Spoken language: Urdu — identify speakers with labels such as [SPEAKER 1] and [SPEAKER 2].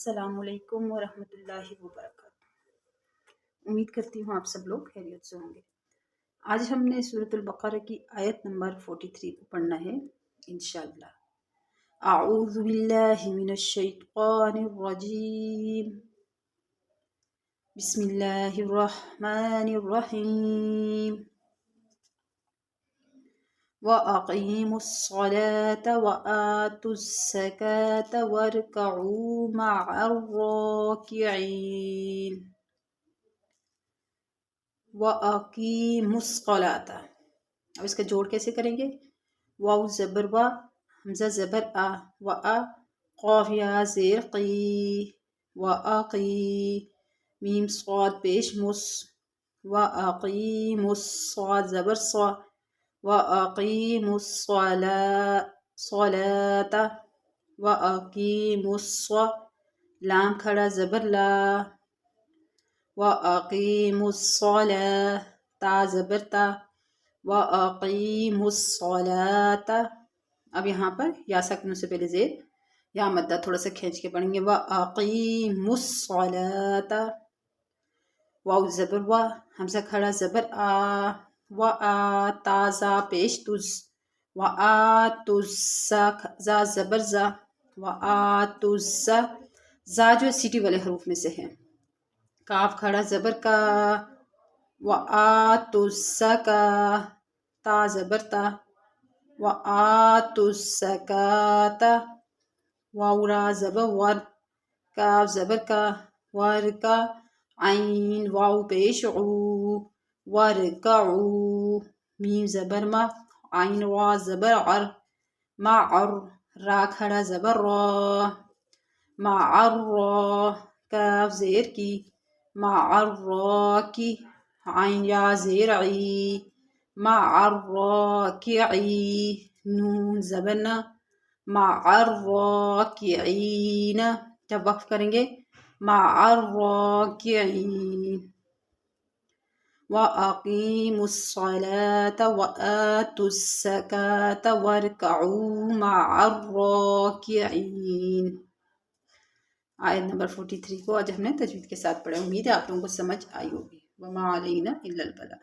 [SPEAKER 1] السلام علیکم ورحمۃ اللہ وبرکاتہ۔ امید کرتی ہوں آپ سب لوگ خیریت سے ہوں گے۔ آج ہم نے سورۃ البقرہ کی آیت نمبر 43 کو پڑھنا ہے انشاءاللہ۔ اعوذ باللہ من الشیطان الرجیم، بسم اللہ الرحمن الرحیم۔ وَأَقِیمُوا الصَّلَاةَ وَآتُوا الزَّکَاةَ وَارْکَعُوا مَعَ الرَّاکِعِینَ۔ وَأَقِیمُوا الصَّلَاةَ، اب اس کا جوڑ کیسے کریں گے؟ واو زبر وا، حمزہ زبر آ، وآ، قاف یا زیر قی، وَأَقِی، میم صاد پیش مس، وَأَقِیمُوا الصاد زبر صا، وَأَقِیمُوا الصَّلَاةَ، وَأَقِیمُوا لام کھڑا زبر لا، وَأَقِیمُوا الصَّلَاةَ، تا زبر تا، وَأَقِیمُوا الصَّلَاةَ۔ اب یہاں پر یا ساکنوں سے پہلے زیر یا مدہ تھوڑا سا کھینچ کے پڑھیں گے، وَأَقِیمُوا الصَّلَاةَ، واو زبر وا، حمزہ کھڑا زبر آ، وآ، تا زا پیش تز، وآتوا زا زبر زا، وآتوا زا جو سٹی والے حروف میں سے ہے، کاف کھڑا زبر کا، وآتوا الزکاة، تا زبر تا، وآتوا الزکاة، واو را زبر ور، کاف زبر کا، ورکا، عین واو پیش عو، وارکعوا، میم زبر ما، عین وا زبر عر، معر، را کھڑا زبر را، معر را، کاف زیر کی، معر راکی، عین یا زیر عی، معر راکعی، نون زبر نا، معر راکعین۔ جب وقف کریں گے، معر راکعین۔ وَأَقِیمُوا الصَّلَاةَ وَآتُوا الزَّکَاةَ وَارْکَعُوا مَعَ الرَّاکِعِینَ۔ آیت نمبر 43 کو آج ہم نے تجوید کے ساتھ پڑھا۔ امید ہے آپ لوگوں کو سمجھ آئی ہوگی۔ وَمَا عَلَیْنَا إِلَّا الْبَلَاغُ۔